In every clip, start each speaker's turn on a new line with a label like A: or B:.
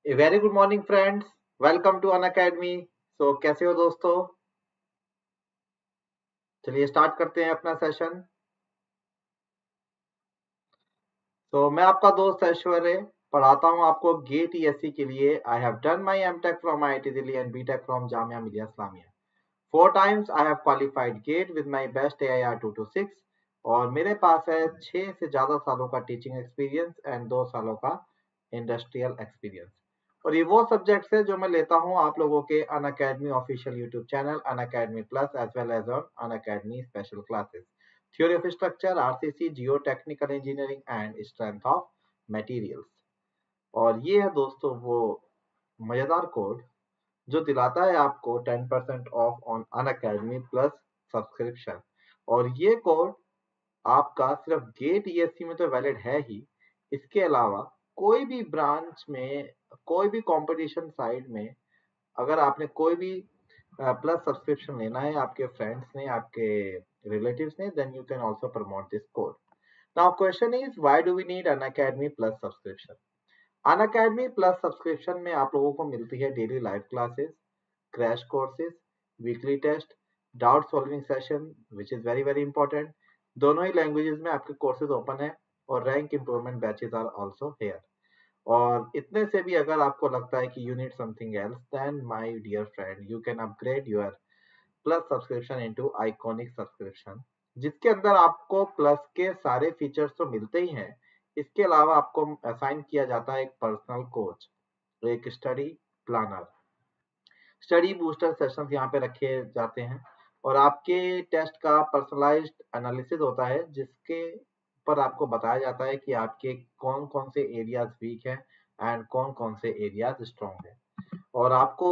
A: Very good morning friends, welcome to Unacademy. So कैसे हो दोस्तों? चलिए स्टार्ट करते हैं अपना सेशन। तो मैं आपका दोस्त ऐश्वर्य पढ़ाता हूं आपको गेट ईएससी के लिए। I have done my MTech from IIT Delhi and BTech from Jamia Millia Islamia. 4 times I have qualified GATE with my best AIR 226 और मेरे पास है 6 से ज्यादा सालों का टीचिंग एक्सपीरियंस एंड 2 सालों का इंडस्ट्रियल एक्सपीरियंस। और ये वो सब्जेक्ट्स है जो मैं लेता हूँ आप लोगों के Unacademy official YouTube channel Unacademy plus as well as on Unacademy special classes. Theory of structure, RCC, geo technical engineering and strength of materials. और ये है दोस्तों वो मजेदार कोड जो दिलाता है आपको 10% of on Unacademy plus subscription. और ये कोड आपका सिर्फ गेट ईएससी में तो वैलिड है ही, इसके अलावा कोई भी ब्रांच में, कोई भी कंपटीशन साइड में अगर आपने कोई भी प्लस सब्सक्रिप्शन लेना है आपके फ्रेंड्स ने, आपके रिलेटिव्स ने, then you can also promote this code. Now question is why do we need Unacademy plus subscription? Unacademy plus subscription में आप लोगों को मिलती है daily live classes, crash courses, weekly test, doubt solving session which is very very important. दोनों ही languages में आपके कोर्सेज ओपन है और rank improvement batches are also here. और इतने से भी अगर आपको लगता है कि you need something else, then my dear friend you can upgrade your plus subscription into iconic subscription, जिसके अंदर आपको प्लस के सारे फीचर्स तो मिलते ही हैं, इसके अलावा आपको असाइन किया जाता है एक पर्सनल कोच, एक study planner, study booster sessions यहाँ पे रखे जाते हैं और आपके टेस्ट का पर्सनलाइज्ड एनालिसिस होता है जिसके पर आपको बताया जाता है कि आपके कौन कौन से एरियाज वीक हैं एंड कौन कौन से एरियाज स्ट्रॉन्ग हैं। और आपको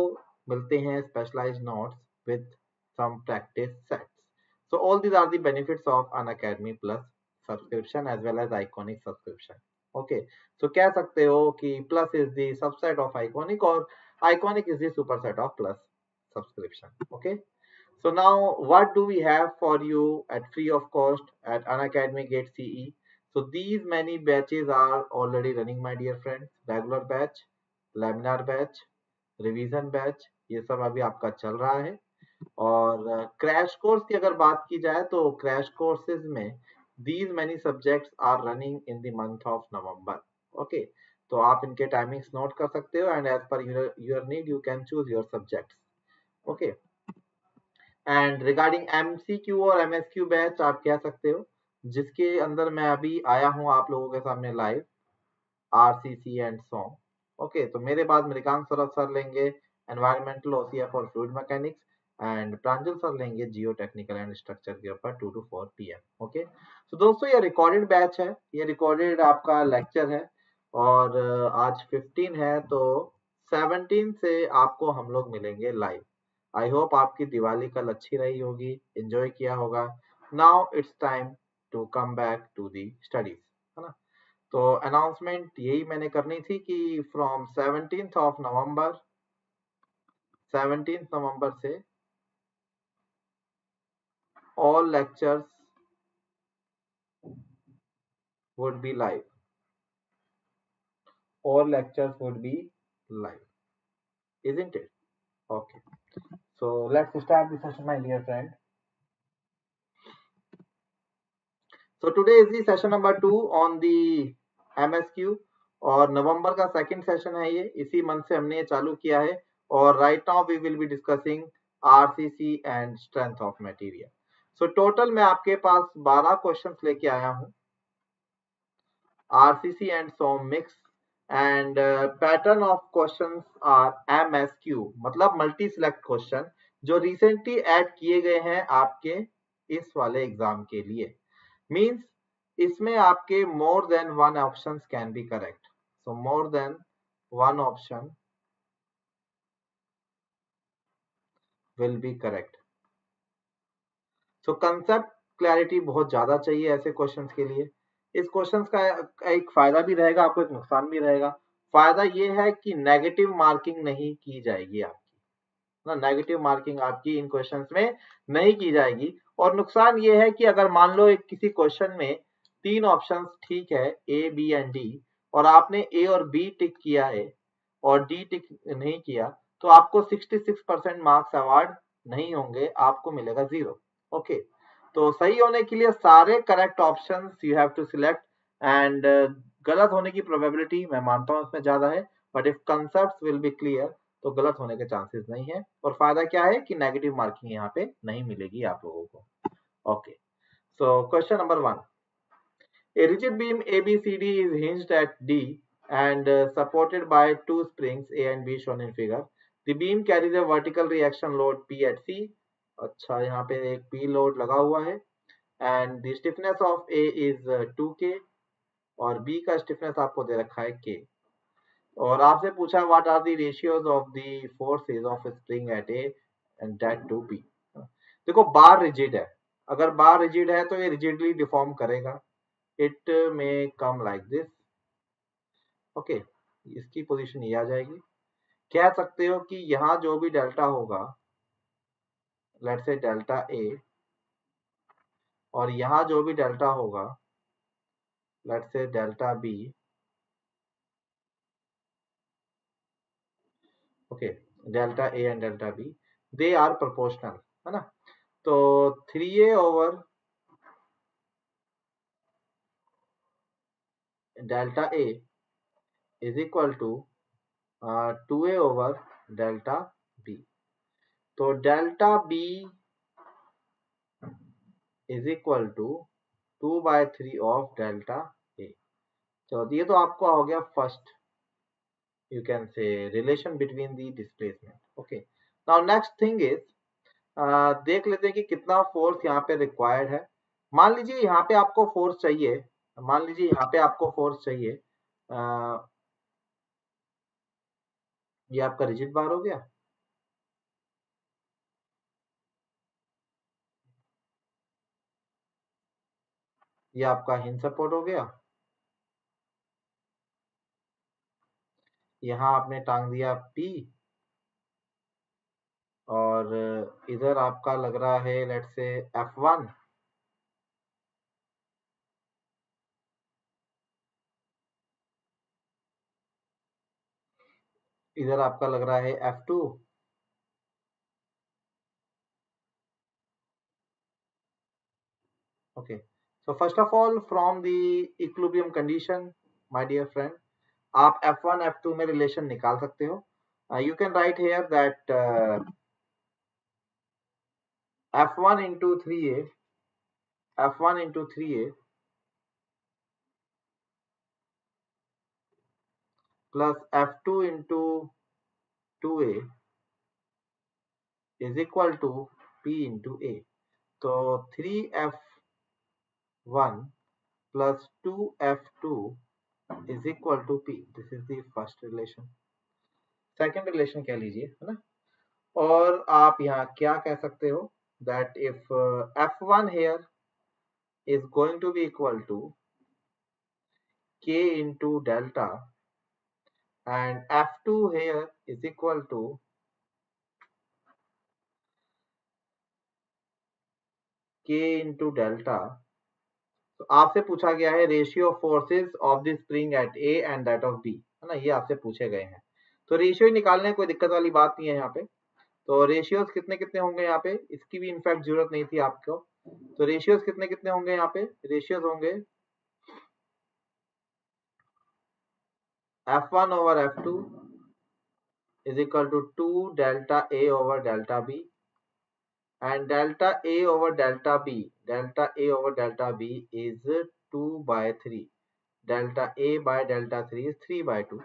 A: मिलते हैं specialised notes with some practice sets. So all these are the benefits of Unacademy Plus subscription as well as Iconic subscription. Okay, so कह सकते हो कि Plus is the subset of Iconic और Iconic is the superset of Plus subscription. Okay, so now what do we have for you at free of cost at Unacademy Gate CE? So these many batches are already running, my dear friends. Regular batch, laminar batch, revision batch, ये सब अभी आपका चल रहा है। और crash course की अगर बात की जाए तो क्रैश कोर्सेज में these many subjects are running in the month of November. Okay, तो आप इनके टाइमिंग्स नोट कर सकते हो and as per your need you can choose your subjects. Okay, and regarding MCQ और एमएसक्यू बैच आप कह सकते हो, जिसके अंदर मैं अभी आया हूं आप लोगों के सामने live, RCC and song. Okay, तो मेरे बाद मृगांक सौरभ सर लेंगे एनवायरमेंटल ओसीएफ और fluid mechanics and Pranjal sir लेंगे जियो टेक्निकल एंड स्ट्रक्चर के ऊपर 2 to 4 PM। ओके, तो दोस्तों ये रिकॉर्डेड बैच है, ये रिकॉर्डेड आपका लेक्चर है और आज 15 है तो 17 से आपको हम लोग मिलेंगे लाइव। आई होप आपकी दिवाली कल अच्छी रही होगी, एंजॉय किया होगा। Now it's time to come back to the studies, है ना। तो अनाउंसमेंट यही मैंने करनी थी कि फ्रॉम 17th नवंबर से all lectures would be live, all lectures would be live, isn't it? Okay, so let's start the session, my dear friend. So today is the session number 2 on the MSQ और नवंबर का second session है ये, इसी month से हमने ये चालू किया है और right now we will be discussing RCC and strength of material. So total मैं आपके पास 12 क्वेश्चंस लेके आया हूं, RCC and SOM mix and pattern of questions are MSQ मतलब मल्टी सिलेक्ट क्वेश्चन जो रिसेंटली ऐड किए गए हैं आपके इस वाले एग्जाम के लिए। मींस इसमें आपके more than one options can be correct, so more than one option will be correct. So concept clarity बहुत ज्यादा चाहिए ऐसे क्वेश्चंस के लिए। इस क्वेश्चंस का एक फायदा भी रहेगा आपको, एक नुकसान भी रहेगा। फायदा ये है कि नेगेटिव मार्किंग नहीं की जाएगी आपकी, ना नेगेटिव मार्किंग आपकी इन क्वेश्चंस में नहीं की जाएगी। और नुकसान ये है कि अगर मान लो एक किसी क्वेश्चन में 3 ऑप्शंस ठीक है, ए बी एंड डी, और आपने ए और बी टिक किया है और डी टिक नहीं किया तो आपको 66% मार्क्स अवार्ड नहीं होंगे, आपको मिलेगा 0। ओके, तो सही होने के लिए सारे correct options you have to select and गलत होने की प्रोबेबिलिटी मैं मानता हूं इसमें ज्यादा है, but if concept will be clear तो गलत होने के चांसेस नहीं है। और फायदा क्या है कि नेगेटिव मार्किंग यहाँ पे नहीं मिलेगी आप लोगों को। Okay, so question number 1, a rigid beam ABCD is hinged at D and supported by two springs A and B shown in figure. The beam carries a vertical reaction load P at C. अच्छा, यहाँ पे एक P load लगा हुआ है and the stiffness of A is 2K और B का stiffness आपको दे रखा है K। और आपसे पूछा what are the ratios of the forces of spring at A and that to B. देखो बार रिजिड है, अगर बार रिजिड है तो ये रिजिडली डिफॉर्म करेगा, इट में कम लाइक दिस। ओके, इसकी पोजीशन ये आ जाएगी। कह सकते हो कि यहाँ जो भी डेल्टा होगा, लेट्स से डेल्टा ए, और यहाँ जो भी डेल्टा होगा let's say delta B. Okay, delta A and delta B they are proportional, है ना। तो 3a over delta A is equal to 2a over delta B. तो delta B is equal to 2/3 of delta A. तो ये तो आपको हो गया first, you can say, relation between the displacement. Okay, now next thing is देख लेते हैं कि कितना फोर्स यहाँ पे रिक्वायर्ड है। मान लीजिए यहाँ पे आपको फोर्स चाहिए, मान लीजिए यहाँ पे आपको फोर्स चाहिए, ये आपका रिजिड बार हो गया, ये आपका हिंज सपोर्ट हो गया, यहाँ आपने टांग दिया P, और इधर आपका लग रहा है लेट्स से F1, इधर आपका लग रहा है F2, okay, so first of all from the equilibrium condition my dear friend, आप F1 F2 में रिलेशन निकाल सकते हो। You can write here that F1 into 3a, F1 into 3a plus F2 into 2a is equal to P into A. तो 3F1 plus 2F2 is equal to P. This is the first relation. Second relation कह लीजिए, है ना। और आप यहाँ क्या कह सकते हो that if F1 here is going to be equal to K into delta and F2 here is equal to K into delta, तो आपसे पूछा गया है ratio forces of the spring at A and that of B, है ना, ये आपसे पूछे गए हैं। तो रेशियो निकालने कोई दिक्कत वाली बात नहीं है यहाँ पे। तो रेशियोज कितने कितने होंगे यहाँ पे, इसकी भी इनफैक्ट जरूरत नहीं थी आपको। तो रेशियोज कितने कितने होंगे यहाँ पे, रेशियोज होंगे F1 over F2 is equal to 2 delta A over delta B, and delta A over delta B, delta A over delta B is 2/3, delta A by delta 3 is 3/2.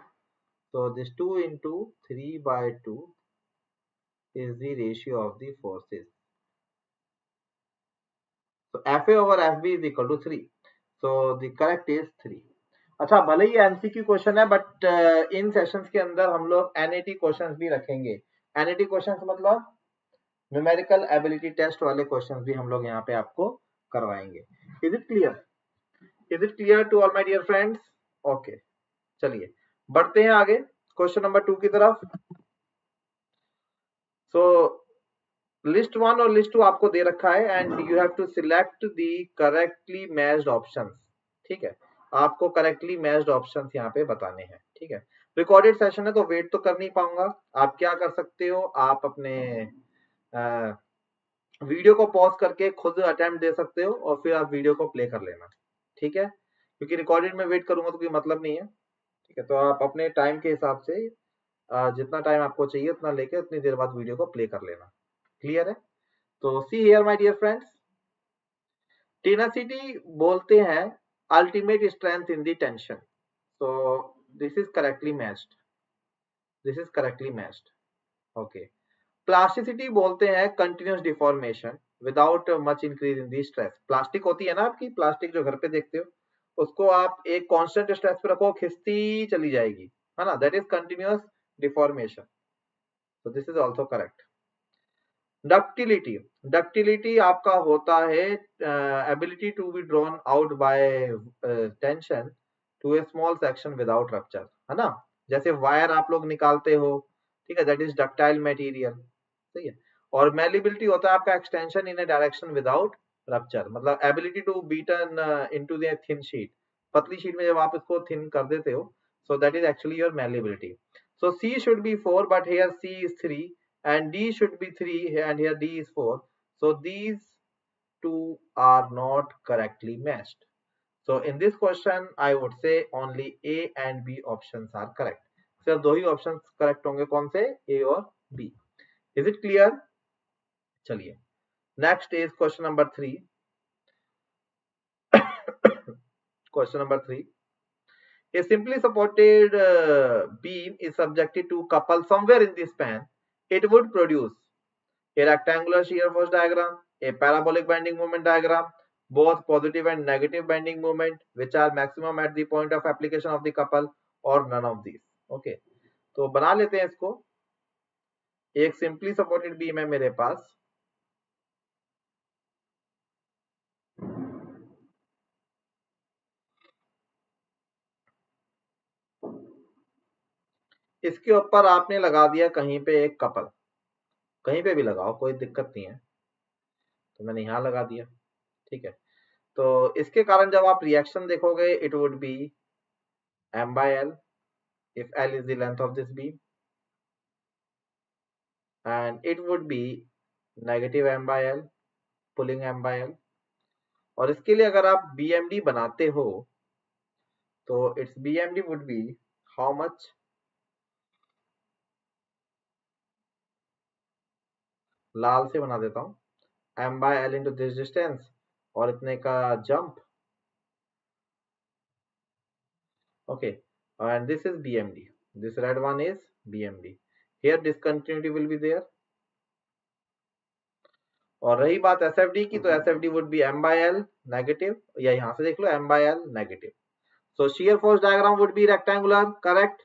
A: So this 2 into 3/2 is the ratio of the forces. So FA over FB is equal to 3. So the correct is 3. अच्छा, भले ही MCQ question है but in sessions के अंदर हम लोग NAT questions भी रखेंगे। एनएटी क्वेश्चंस मतलब न्यूमेरिकल एबिलिटी टेस्ट वाले क्वेश्चंस भी हम लोग यहाँ पे आपको करवाएंगे। Is it clear, is it clear to all my dear friends? Okay, चलिए बढ़ते हैं आगे क्वेश्चन नंबर 2 की तरफ। सो लिस्ट 1 और लिस्ट 2 आपको दे रखा है and you have to select the correctly matched options. ठीक है, आपको करेक्टली मैच्ड ऑप्शंस यहाँ पे बताने हैं। ठीक है, रिकॉर्डेड सेशन है तो वेट तो कर नहीं पाऊंगा। आप क्या कर सकते हो, आप अपने वीडियो को पॉज करके खुद अटेम्प्ट दे सकते हो और फिर आप वीडियो को प्ले कर लेना, ठीक है, क्योंकि रिकॉर्डेड में वेट करूंगा तो कोई मतलब नहीं है, ठीक है। तो आप अपने टाइम के हिसाब से जितना टाइम आपको चाहिए उतना लेके उतनी देर बाद वीडियो को प्ले कर लेना, क्लियर है। तो see here my dear friends, tenacity बोलते हैं ultimate strength in the tension, so this is correctly matched, this is correctly matched, okay। Plasticity बोलते हैं continuous deformation without much increase in the stress. Plastic होती है ना आपकी, plastic जो घर पे देखते हो, उसको आप एक कांस्टेंट स्ट्रेस पे रखो, खिंचती चली जाएगी, है ना, that is continuous deformation, so this is also correct। Ductility, ductility आपका होता है ability to be drawn out by tension to a small section without rupture, है ना, जैसे वायर आप लोग निकालते हो, ठीक है, दैट इज डक्टाइल मटेरियल, सही है। और मेलिबिलिटी होता है आपका extension in a direction without rupture, मतलब ability to beaten into the thin sheet, पतली शीट में जब आप इसको थिन कर देते हो, so that is actually your malleability. So C should be 4 but here C is 3 and D should be 3 and here D is 4, so these two are not correctly matched, so in this question I would say only A and B options are correct। सिर्फ दो ही option correct होंगे, कौन से, A और B। Is it clear? चलिए next is question number 3। Question number 3, a simply supported beam is subjected to couple somewhere in the span, it would produce a rectangular shear force diagram, a parabolic bending moment diagram, both positive and negative bending moment which are maximum at the point of application of the couple, or none of these, okay। तो बना लेते हैं इसको। एक simply supported beam है मेरे पास, इसके ऊपर आपने लगा दिया कहीं पे एक कपल, कहीं पे भी लगाओ कोई दिक्कत नहीं है, तो मैंने यहां लगा दिया, ठीक है। तो इसके कारण जब आप रिएक्शन देखोगे, it would B m by l if l is the length of this beam, and it would be negative m by l pulling m by l। और इसके लिए अगर आप BMD बनाते हो तो it's BMD would be how much, लाल से बना देता हूं, m by l into this distance और इतने का jump, okay, and this is BMD, this red one is BMD, here discontinuity will be there। और रही बात SFD की, तो SFD would be m by l negative, या यहां से देख लो m by l negative. So shear force diagram would be rectangular, correct।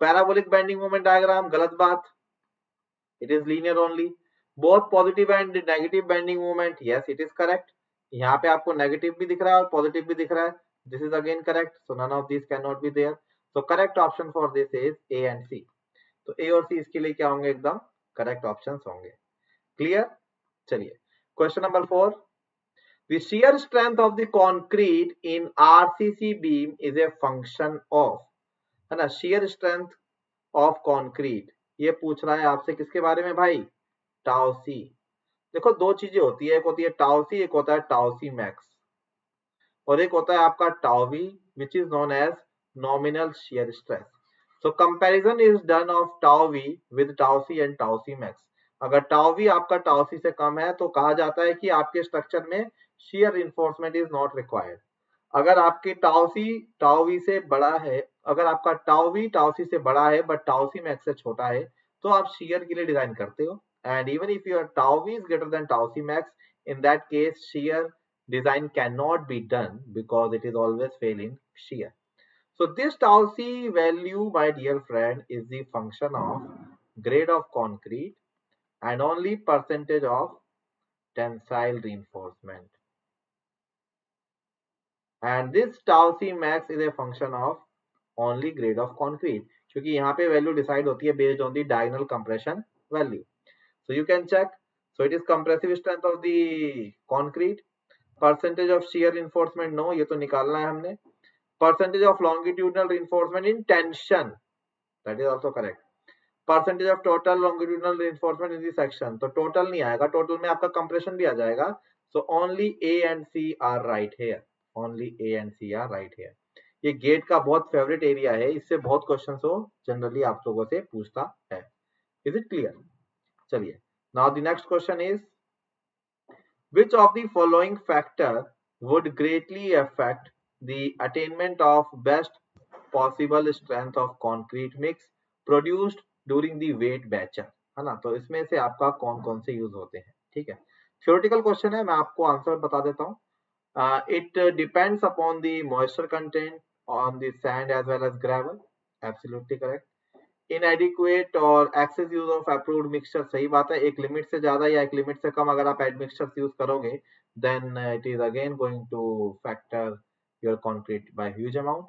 A: Parabolic bending moment diagram, गलत बात, it is linear only। Both positive and negative bending moment, yes it is correct। यहाँ पे आपको negative भी दिख रहा है और पॉजिटिव भी दिख रहा है, this is again correct, so none of these cannot be there, so correct option for this is A and C। तो A और C इसके लिए क्या होंगे, एकदम करेक्ट ऑप्शंस होंगे, क्लियर। चलिए question number 4, the shear strength of the concrete in RCC beam is a function of, है ना, shear strength of concrete, ये पूछ रहा है आपसे किसके बारे में भाई, टाउ सी। देखो दो चीजें होती है, एक होती है टाउ सी, एक होता है टाउ सी मैक्स, और एक होता है आपका tau v which is known as nominal shear stress। So comparison is done of tau v with tau c and tau c max. अगर टाउ वी आपका टाउ सी से कम है तो कहा जाता है कि आपके स्ट्रक्चर में shear reinforcement is not required. अगर आपके टाउ सी टाउ वी से बड़ा है, अगर आपका टाउ वी टाउ सी से बड़ा है बट टाउ सी मैक्स से छोटा है, तो आप shear के लिए डिजाइन करते हो। And even if your tau v is greater than tau c max, in that case shear design cannot be done because it is always fail in shear। So this tau c value, my dear friend, is the function of grade of concrete and only percentage of tensile reinforcement, and this tau c max is a function of only grade of concrete, क्योंकि यहाँ पे value decide होती है based on the diagonal compression value. So you can check, so it is compressive strength of the concrete, percentage of shear reinforcement no, ये तो निकालना है हमने, percentage of longitudinal reinforcement in tension, that is also correct. Percentage of total longitudinal reinforcement in this section, तो total नहीं आएगा, total में आपका कंप्रेशन भी आ जाएगा. So only A and C are right here, only A and C are right here. ये GATE का बहुत फेवरेट एरिया है, इससे बहुत क्वेश्चन वो जनरली आप लोगों से पूछता है. Is it clear? चलिए, now the next question is which of the following factor would greatly affect the attainment of best possible strength of concrete mix produced during the weight batcher, है ना. तो इसमें से आपका कौन कौन से यूज होते हैं. ठीक है, थ्योरेटिकल क्वेश्चन है, मैं आपको आंसर बता देता हूँ. It depends upon the moisture content on the sand as well as gravel. Absolutely correct. Inadequate और excess use of approved mixture, सही बात है. एक लिमिट से ज्यादा या एक लिमिट से कम अगर आप admixtures यूज करोगे then it is again going to factor your concrete by huge amount.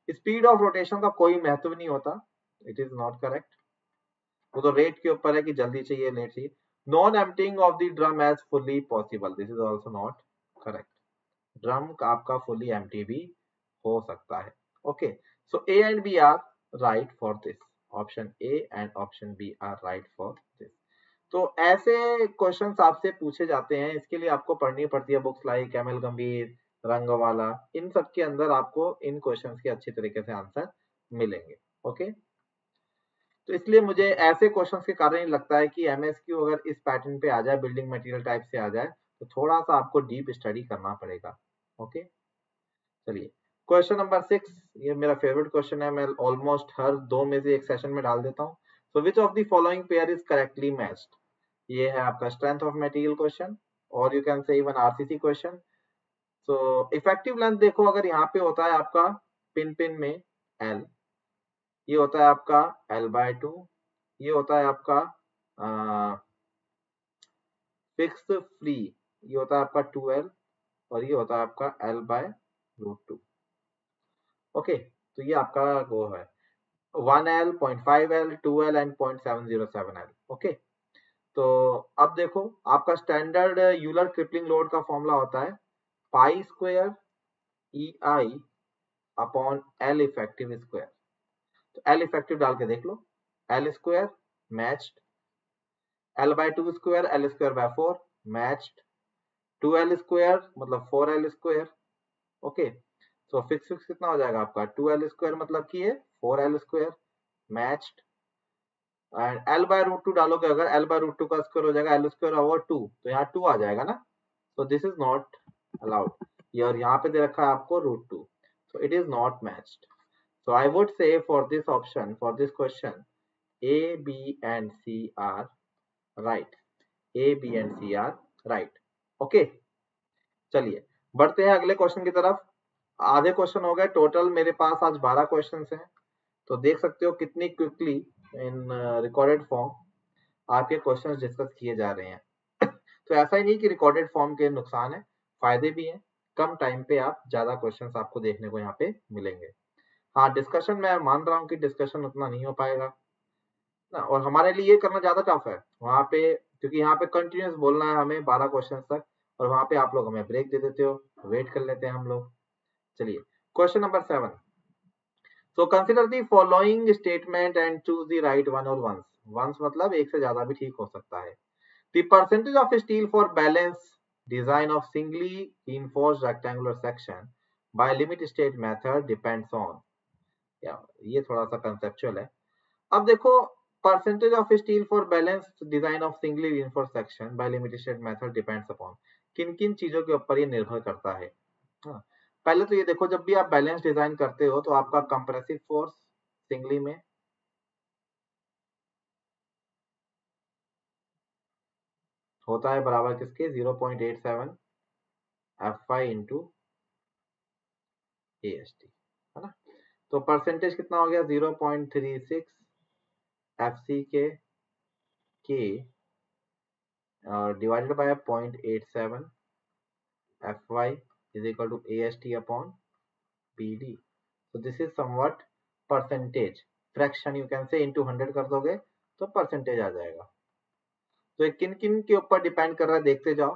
A: Speed of rotation का कोई महत्व नहीं होता. It is not correct. वो तो रेट के ऊपर है कि जल्दी चाहिए लेट चाहिए. Non emptying of the drum as fully possible. This is also not correct. Drum आपका फुली एम्प्टी भी हो सकता है. Okay, so A and B are right for this. Option A and option B are right for this. तो ऐसे questions आपसे पूछे जाते हैं, इसके लिए आपको पढ़नी पड़ती है बुक्स लाइक एमएल गंभीर, रंगवाला. इन सब के अंदर आपको इन क्वेश्चंस के अच्छी तरीके से आंसर मिलेंगे. ओके, तो इसलिए मुझे ऐसे क्वेश्चंस के कारण ही लगता है कि एमएसक्यू अगर इस पैटर्न पे आ जाए, बिल्डिंग मटेरियल टाइप से आ जाए, तो थोड़ा सा आपको डीप स्टडी करना पड़ेगा. ओके, चलिए क्वेश्चन नंबर 6, ये मेरा फेवरेट क्वेश्चन है, मैं ऑलमोस्ट हर 2 में से एक सेशन में डाल देता हूँ. So which of the following pair is correctly matched. ये है आपका स्ट्रेंथ ऑफ मटेरियल क्वेश्चन, और you can say even RCC question. So effective length देखो, अगर यहाँ पे होता है आपका पिन पिन में एल, ये होता है आपका L/2, ये होता है आपका फिक्स फ्री, ये होता है आपका 2L, और ये होता है आपका L/√2. ओके, तो ये आपका वो है 1L, 0.5L, 2L and 0.707L. Okay, तो अब देखो आपका स्टैंडर्ड यूलर क्रिपलिंग लोड का फॉर्मूला होता है pi square EI upon L effective square. तो L इफेक्टिव डाल के देख लो, L square matched, L/2 square, L square by 4 matched, 2L square मतलब 4L स्क्वायर. ओके, तो फिक्स कितना हो जाएगा आपका 2L स्क्वायर मतलब कि ये 4L square matched. And L/√2 डालोगे, अगर L/√2 का स्क्वायर हो जाएगा L स्क्वायर ओवर 2, तो यहाँ 2 आ जाएगा ना. तो दिस इज नॉट अलाउड. और यहाँ पे दे रखा है आपको √2, so it is not matched. So I would say for this option, for this question, A, B and C are right. A, B and C are right. Okay, चलिए बढ़ते हैं अगले क्वेश्चन की तरफ. आधे क्वेश्चन हो गए टोटल, मेरे पास आज 12 क्वेश्चन हैं. तो देख सकते हो कितनी क्विकली इन रिकॉर्डेड फॉर्म आपके क्वेश्चंस डिस्कस किए जा रहे हैं. तो ऐसा ही नहीं कि रिकॉर्डेड फॉर्म के नुकसान है, फायदे भी हैं. कम टाइम पे आप ज्यादा क्वेश्चंस आपको देखने को यहाँ पे मिलेंगे. हाँ, डिस्कशन मैं मान रहा हूँ कि डिस्कशन उतना नहीं हो पाएगा ना, और हमारे लिए ये करना ज्यादा टफ है वहाँ पे, क्योंकि यहाँ पे कंटिन्यूस बोलना है हमें 12 क्वेश्चन तक, और वहाँ पे आप लोग हमें ब्रेक दे देते हो, वेट कर लेते हैं हम लोग. चलिए question number 7. So consider the following statement and choose the right one और वंस. वंस मतलब एक से ज्यादा भी ठीक हो सकता है. The percentage of steel for balance design of singly reinforced rectangular section by limit state method depends on. ये थोड़ा सा कंसेप्चुअल है. अब देखो, percentage of steel for balanced design of singly reinforced section by limit state method depends upon. किन किन चीजों के ऊपर ये निर्भर करता है. हाँ, पहले तो ये देखो, जब भी आप बैलेंस डिजाइन करते हो तो आपका कंप्रेसिव फोर्स सिंगली में होता है बराबर किसके 0.87 Fy इंटू AST, है ना. तो परसेंटेज कितना हो गया 0.36 FC के divided by 0.87 Fy is equal to AST upon PD. so this is somewhat percentage fraction, you can say into 100 कर दोगे तो परसेंटेज आ जाएगा. तो किन किन के ऊपर डिपेंड कर रहा है देखते जाओ.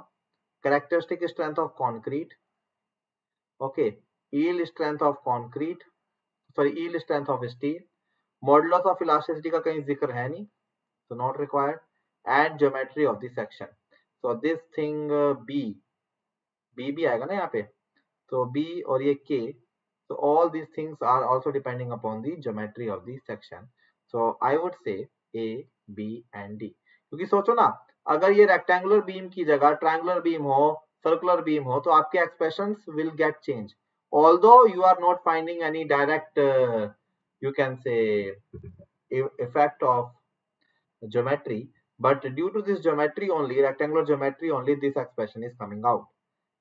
A: Characteristic strength of concrete, okay, yield strength of concrete, sorry, yield strength of steel, modulus of elasticity का कहीं जिक्र है नहीं, so not required. And geometry of the section. So this thing B भी आएगा ना यहाँ पे, so B और ये K, so all these things are also depending upon the geometry of the section. So I would say A, B and D. क्योंकि सोचो ना, अगर ये रेक्टेंगुलर बीम की जगह ट्रायंगुलर बीम हो, सर्कुलर बीम हो, तो आपके expressions will get change. Although you are not finding any direct, you can say, effect of geometry, but due to this geometry only, rectangular geometry only, this expression is coming out,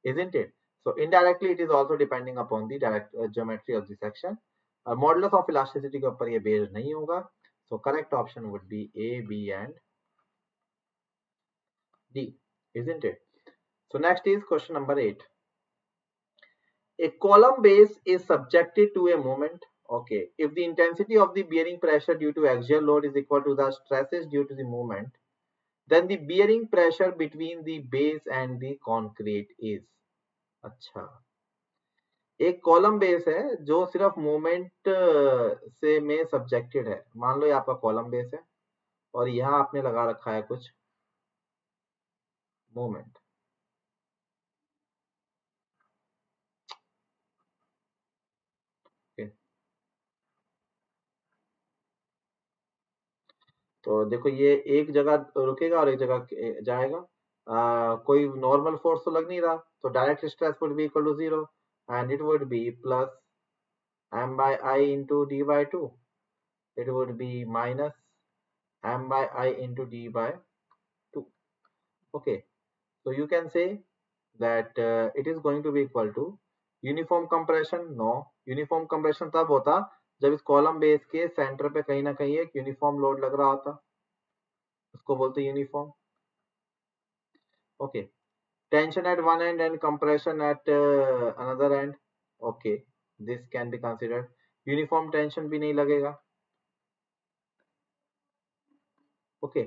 A: isn't it? So indirectly it is also depending upon the direct geometry of the section. Modulus of elasticity के ऊपर ये based नहीं होगा. So correct option would be A, B and D, isn't it? So next is question number 8. A column base is subjected to a moment. Okay, if the intensity of the bearing pressure due to axial load is equal to the stresses due to the movement, then the bearing pressure between the base and the concrete is. अच्छा, एक column base है जो सिर्फ moment से में subjected है. मान लो ये आपका कॉलम बेस है और यहाँ आपने लगा रखा है कुछ मोमेंट. तो देखो ये एक जगह रुकेगा और एक जगह जाएगा. कोई नॉर्मल फोर्स तो लग नहीं रहा, तो direct stress would be equal to 0 and it would be plus m by I into d by 2. It would be minus m by I into d by 2. Okay, so you can say that it is going to be equal to uniform compression. No, uniform compression तब होता जब इस column base के centre पे कहीं ना कहीं एक यूनिफॉर्म लोड लग रहा होता, उसको बोलते uniform. Okay, tension at one end and compression at another end. Okay, this can be considered. Uniform tension भी नहीं लगेगा. Okay,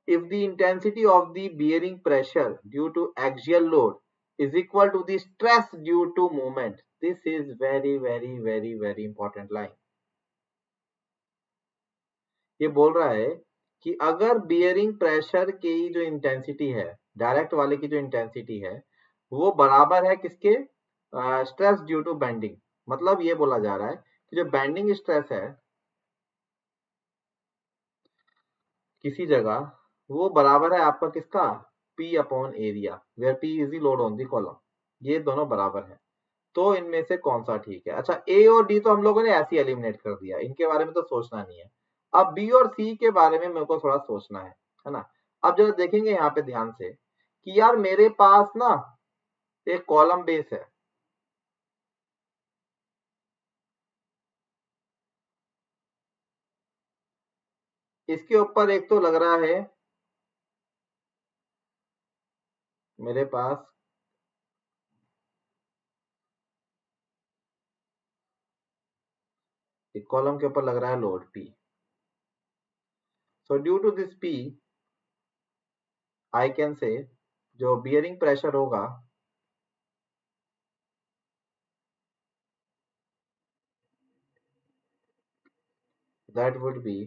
A: if the intensity of the bearing pressure due to axial load is equal to the stress due to movement. This is very important line. ये बोल रहा है कि अगर bearing pressure की जो इंटेंसिटी है, डायरेक्ट वाले की जो इंटेंसिटी है, वो बराबर है किसके, स्ट्रेस ड्यू टू बेंडिंग. मतलब ये बोला जा रहा है कि जो बेंडिंग स्ट्रेस है किसी जगह, वो बराबर है आपका किसका, P upon area, where P is the load on the column. ये दोनों बराबर है. तो इनमें से कौन सा ठीक है? अच्छा, ए और डी तो हम लोगों ने ऐसे एलिमिनेट कर दिया, इनके बारे में तो सोचना नहीं है. अब बी और सी के बारे में मेरे को थोड़ा सोचना है ना. अब जरा देखेंगे यहाँ पे ध्यान से कि यार मेरे पास ना एक कॉलम बेस है, इसके ऊपर एक तो लग रहा है मेरे पास एक कॉलम के ऊपर लग रहा है load P. So due to this P I can say जो बियरिंग प्रेशर होगा that would be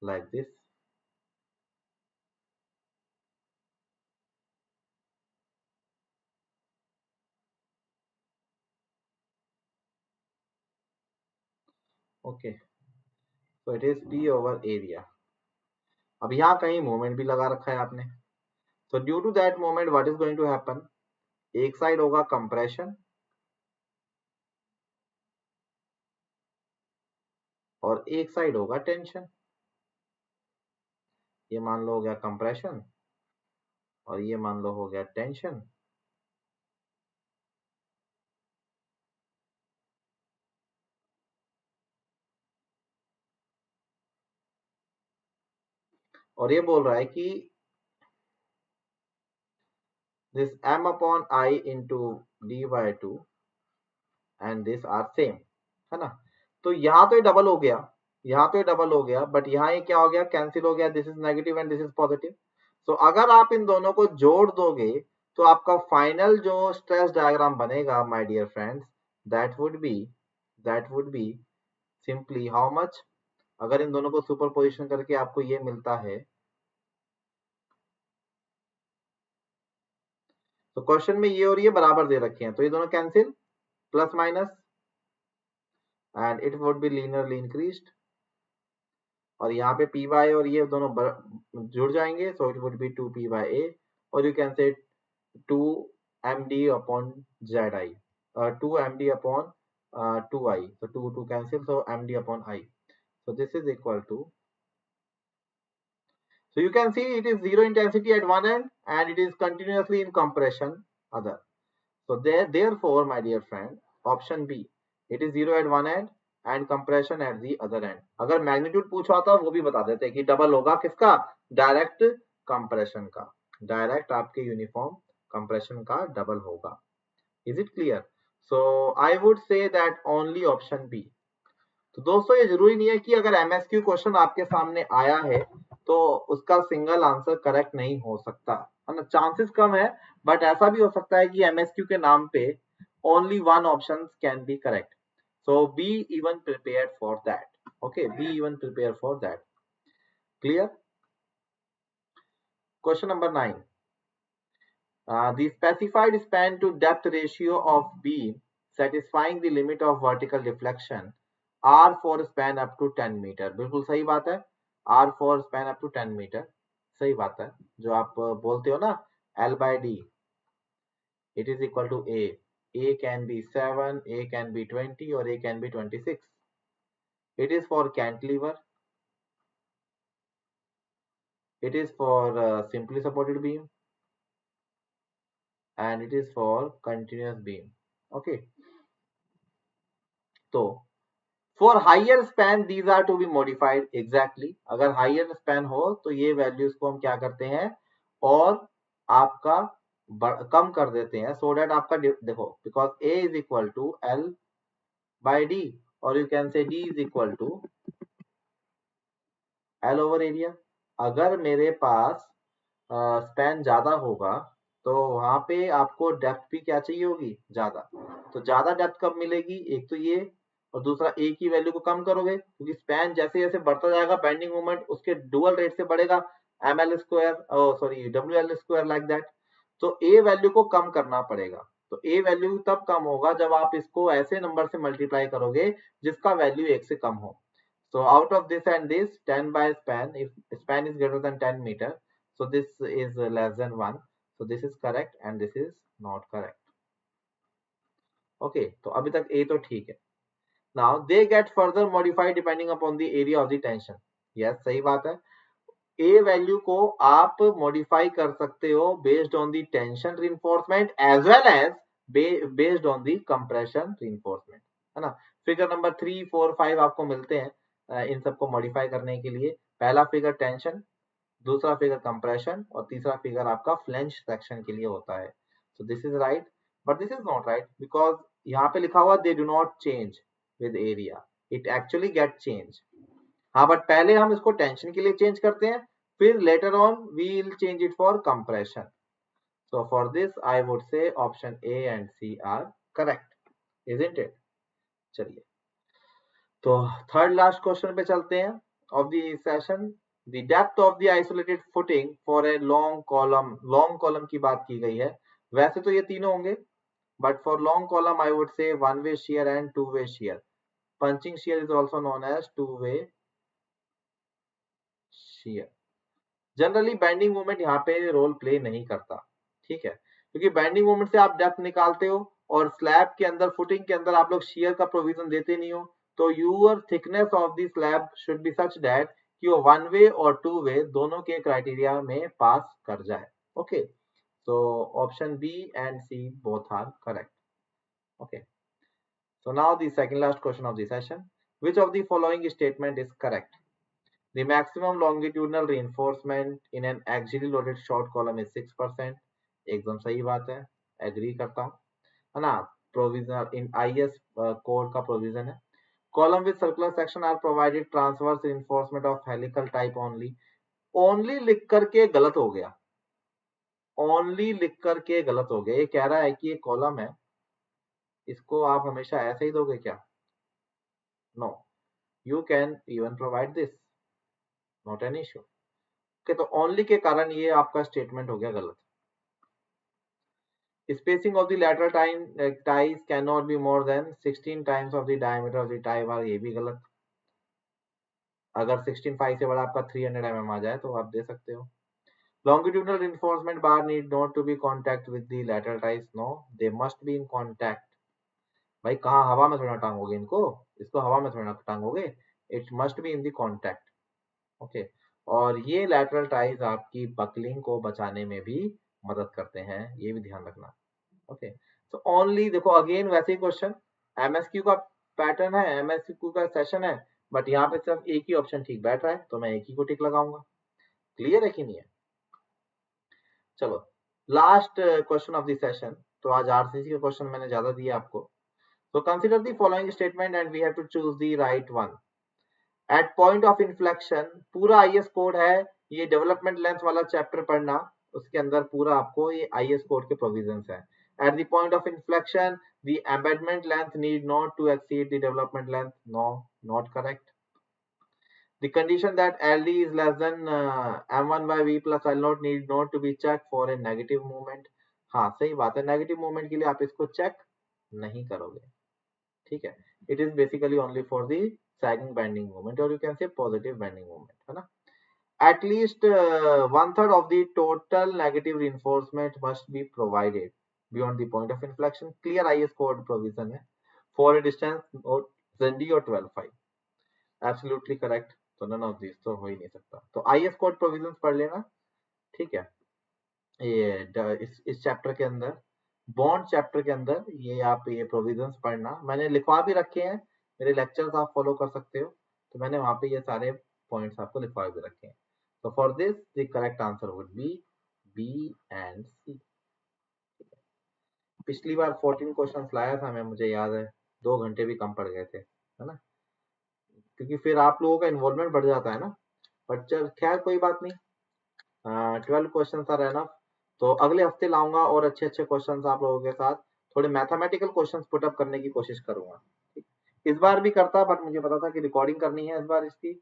A: like this. Okay, so it is P over area. अब यहाँ कहीं मोमेंट भी लगा रखा है आपने. So due to that moment what is going to happen, एक साइड होगा कंप्रेशन और एक साइड होगा टेंशन. ये मान लो हो गया कंप्रेशन और ये मान लो हो गया टेंशन. और ये बोल रहा है कि this m upon I into d by 2 and this are same, है ना. तो यहाँ तो ये डबल हो गया, यहाँ तो ये डबल हो गया, बट यहाँ ये क्या हो गया, कैंसिल हो गया. This is negative and this is positive. So अगर आप इन दोनों को जोड़ दोगे तो आपका फाइनल जो स्ट्रेस डायग्राम बनेगा my dear friends, that would be simply how much, अगर इन दोनों को सुपर पोजिशन करके आपको ये मिलता है, तो क्वेश्चन में ये और ये बराबर दे रखे हैं, तो ये दोनों cancel, plus minus, and it would B linearly increased, और यहाँ पे पी वाई और ये दोनों जुड़ जाएंगे, so it would B 2p by a, और यू कैन से 2md upon zi, 2md upon 2i, so 2 cancel, so md upon i, so this is equal to, so you can see it is zero intensity at one end and it is continuously in compression other, so therefore my dear friend, option B, it is zero at one end and compression at the other end. अगर magnitude पूछा था वो भी बता देते कि double होगा किसका, डायरेक्ट कंप्रेशन का, डायरेक्ट आपके यूनिफॉर्म कंप्रेशन का डबल होगा. Is it clear? So I would say that only option B. तो दोस्तों ये जरूरी नहीं है कि अगर एमएसक्यू क्वेश्चन आपके सामने आया है तो उसका सिंगल आंसर करेक्ट नहीं हो सकता है ना, चांसेस कम है, बट ऐसा भी हो सकता है कि एमएसक्यू के नाम पे only one option can be correct. So be even prepared for that. Okay, be even prepared for that. Clear? Question number 9. The specified span to depth ratio of beam satisfying the limit of vertical deflection R for span up to 10 meter. बिल्कुल सही बात है. R for span up to 10 meter. सही बात है. जो आप बोलते हो ना L by D, it is equal to A. A can be 7, A can be 20 or A can be 26. It is for cantilever. It is for simply supported beam and it is for continuous beam. Okay. So for higher span these are to be modified. Exactly. अगर higher span हो तो ये values को हम क्या करते हैं और आपका कम कर देते हैं, so that आपका देखो, because A is equal to L by D or you can say D is equal to L over area. अगर मेरे पास स्पैन ज्यादा होगा तो वहां पे आपको डेप्थ भी क्या चाहिए होगी, ज्यादा. तो ज्यादा डेप्थ कब मिलेगी, एक तो ये, और दूसरा ए की वैल्यू को कम करोगे क्योंकि स्पैन जैसे जैसे बढ़ता जाएगा बेंडिंग मोमेंट उसके डुअल रेट से बढ़ेगा, एम एल स्क्वायर सॉरी डब्ल्यू एल स्क्वायर लाइक दैट. तो ए वैल्यू को कम करना पड़ेगा. तो ए वैल्यू तब कम होगा जब आप इसको ऐसे नंबर से मल्टीप्लाई करोगे जिसका वैल्यू 1 से कम हो. So out of this and this 10 by span, if span is greater than 10 meter, so this is less than 1, so this is correct and this is not correct. Okay, तो अभी तक A तो ठीक है. Now they get further modified depending upon the area of the tension. Yes, सही बात है. A value को आप मॉडिफाई कर सकते हो based on the tension reinforcement as well as based on the compression reinforcement, है ना. फिगर नंबर 3, 4, 5 आपको मिलते हैं इन सबको मॉडिफाई करने के लिए. पहला फिगर टेंशन, दूसरा फिगर कंप्रेशन और तीसरा फिगर आपका फ्लेंज सेक्शन के लिए होता है. So this is right, but this is not right because यहाँ पे लिखा हुआ they do not change with area, it actually get change. हाँ, बट पहले हम इसको टेंशन के लिए चेंज करते हैं, फिर later on we will change it for compression. So for this I would say option A and C are correct, isn't it? चलिए, तो थर्ड लास्ट क्वेश्चन पे चलते हैं of the session. The depth of the isolated footing for a long column की बात की गई है. वैसे तो ये तीनों होंगे, but for long column I would say one way shear and two way shear. Punching shear is also known as two way shear. Generally bending moment यहाँ पे रोल प्ले नहीं करता, ठीक है, क्योंकि बेंडिंग मोमेंट से आप डेप्थ निकालते हो और स्लैब के अंदर फुटिंग के अंदर आप लोग शेयर का प्रोविजन देते नहीं हो. तो your thickness of the slab should be such that कि वो वन वे और टू वे दोनों के क्राइटेरिया में पास कर जाए. Okay, so option B and C both are correct. Okay, so now the second last question of the session. Which of the following statement is correct? The maximum longitudinal reinforcement in an axially loaded short column is 6%. एकदम सही बात है, agree करता हूँ, है ना. Provision in IS code का provision है. Column with circular section are provided transverse reinforcement of helical type only. Only लिख करके गलत हो गया. ओनली लिख करके गलत हो गया। ये कह रहा है कि ये कॉलम है, इसको आप हमेशा ऐसे ही दोगे क्या? No, you can even provide this, not an issue. Okay, तो ओनली के कारण ये आपका स्टेटमेंट हो गया गलत। Spacing of the lateral ties cannot be more than 16 times of the diameter of the tie bar, ये भी गलत। अगर 16.5 से बड़ा आपका 300 mm आ जाए तो आप दे सकते हो। Longitudinal reinforcement bar need not to be contact with the lateral ties, no, they must be in contact। भाई कहाँ हवा में थोड़ा टांगोगे इनको, इसको हवा में थोड़ा टांगोगे, it must be in the contact। Okay, और ये lateral ties आपकी बकलिंग को बचाने में भी मदद करते हैं, ये भी ध्यान रखना। ओके, तो ओनली देखो अगेन वैसे ही क्वेश्चन, एमएसक्यू का पैटर्न है, एमएसक्यू का सेशन है, बट यहाँ पे सिर्फ एक ही ऑप्शन ठीक बैठ रहा है, तो मैं एक ही को टिक लगाऊंगा। क्लियर है कि नहीं है? चलो last question of the session. तो आज आरसीसी का क्वेश्चन मैंने ज्यादा दिया आपको। तो consider the following statement and we have to choose the right one. At point of inflection, पूरा आईएस कोड है, ये डेवलपमेंट लेंथ वाला चैप्टर पढ़ना, उसके अंदर पूरा आपको ये आईएस कोड के प्रोविजंस है। At the point of inflection, the embedment length need not to exceed the development length. No, not correct. The condition that LD is less than M1 by V plus L0 need not to be checked for a negative movement. हाँ सही बात है, negative movement के लिए आप इसको check नहीं करोगे, ठीक है। It is basically only for the sagging bending movement, और you can say positive bending movement, है ना। At least 1/3 of the total negative reinforcement must be provided beyond the point of inflection. Clear IS code provision है for a distance or than D or 12.5. Absolutely correct. तो none of these तो हो ही नहीं सकता। तो IS code provisions पढ़ लेना, ठीक है। ये इस चैप्टर के अंदर, बॉन्ड चैप्टर के अंदर ये आप ये प्रोविजंस पढ़ना, मैंने लिखवा भी रखे हैं, मेरे लेक्चर्स आप फॉलो कर सकते हो, तो मैंने वहां पे ये सारे पॉइंट्स आपको लिखवा भी रखे हैं। So for this, the correct answer would be B and C. पिछली बार 14 क्वेश्चंस लाया था मैं, मुझे याद है 2 घंटे भी कम पड़ गए थे, है ना, क्योंकि फिर आप लोगों का इन्वॉल्वमेंट बढ़ जाता है ना। बट चल खैर कोई बात नहीं, 12 क्वेश्चन आर एनफ। तो अगले हफ्ते लाऊंगा और अच्छे अच्छे क्वेश्चंस आप लोगों के साथ, थोड़े मैथमेटिकल क्वेश्चंस पुट अप करने की कोशिश करूंगा। इस बार भी करता, बट मुझे पता था कि रिकॉर्डिंग करनी है इस बार इसकी,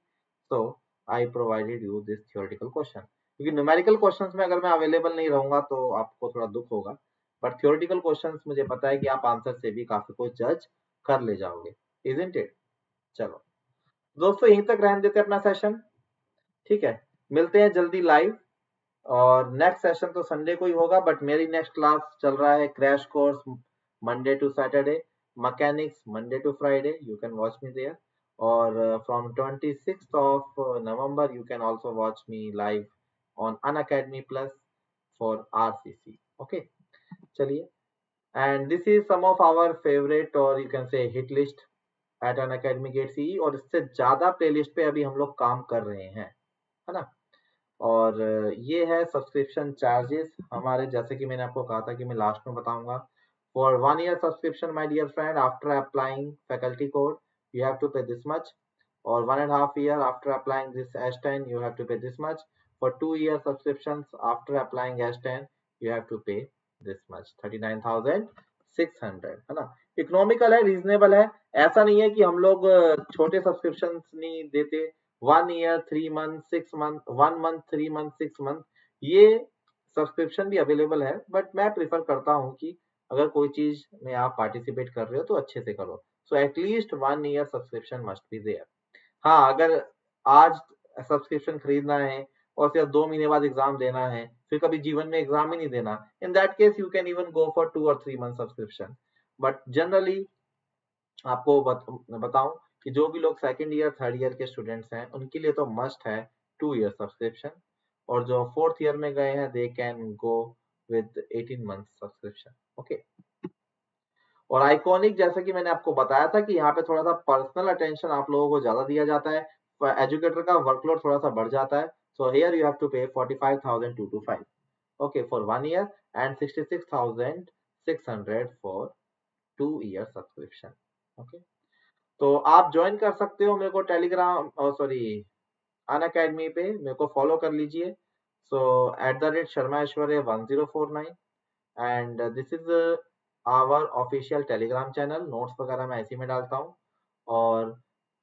A: तो I provided you this theoretical question. क्योंकि न्यूमेरिकल क्वेश्चंस में अगर मैं अवेलेबल नहीं रहूंगा तो आपको थोड़ा दुख होगा, बट थियोरेटिकल क्वेश्चंस मुझे पता है कि आप आंसर से भी काफी कुछ जज कर ले जाओगे, इजंट इट। चलो दोस्तों यहीं तक रहने देते अपना सेशन, ठीक है, मिलते हैं जल्दी लाइव, और नेक्स्ट सेशन तो संडे को ही होगा, बट मेरी नेक्स्ट क्लास चल रहा है crash course Monday to Saturday, mechanics Monday to Friday, you can watch me there. और from 26th of November you can also watch me live on Unacademy Plus for RCC. Okay, चलिए, and this is some of our favorite or you can say hit list at Unacademy Gate CE, और इससे ज्यादा playlist पे अभी हम लोग काम कर रहे हैं, है ना। और ये है सब्सक्रिप्शन चार्जेस हमारे, जैसे कि मैंने आपको कहा था कि मैं लास्ट में बताऊंगा। For 1 year subscription my dear friend, after applying faculty code you have to pay this much, और 1.5 year after applying this S10 you have to pay this much, for 2 year subscription after applying S10 you have to pay this much, 39,600, है ना। Economical है, reasonable है, ऐसा नहीं है कि हम लोग छोटे सब्सक्रिप्शन नहीं देते। 1 year 3 month 6 month 1 month 3 month 6 month ये सब्सक्रिप्शन भी अवेलेबल है, बट मैं प्रिफर करता हूँ कि अगर कोई चीज में आप पार्टिसिपेट कर रहे हो तो अच्छे से करो। So at least 1 year subscription must be there. हाँ, अगर आज सब्सक्रिप्शन खरीदना है और सिर्फ 2 महीने बाद एग्जाम देना है, फिर कभी जीवन में एग्जाम ही नहीं देना, in that case you can even go for 2 or 3 month subscription. But generally आपको बताऊं कि जो भी लोग सेकंड ईयर थर्ड ईयर के स्टूडेंट्स हैं उनके लिए तो मस्ट है 2 year सब्सक्रिप्शन, और जो फोर्थ ईयर में गए हैं they can go with 18 month subscription. Okay, और आइकॉनिक जैसा कि मैंने आपको बताया था कि यहाँ पे थोड़ा सा पर्सनल अटेंशन आप लोगों को ज्यादा दिया जाता है, एजुकेटर का वर्कलोड थोड़ा सा बढ़ जाता है। So here you have to pay 45,225 okay for 1 year and 66,600 for 2 year subscription. Okay, तो आप ज्वाइन कर सकते हो मेरे को टेलीग्राम, सॉरी अनअकैडमी पे मेरे को फॉलो कर लीजिए। So @Sharma Aishwarya 1049, and this is our official Telegram channel. Notes वगैरह मैं ऐसे में डालता हूँ, और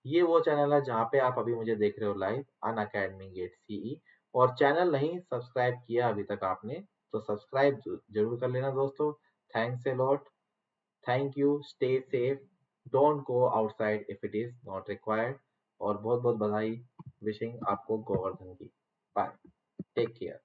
A: ये वो चैनल है जहाँ पे आप अभी मुझे देख रहे हो लाइव, अन अकेडमी गेट सीई। और चैनल नहीं सब्सक्राइब किया अभी तक आपने तो सब्सक्राइब जरूर कर लेना दोस्तों। Thanks a lot, thank you, stay safe, don't go outside if it is not required. और बहुत बहुत बधाई, विशिंग आपको गोवर्धन की। Bye, take care.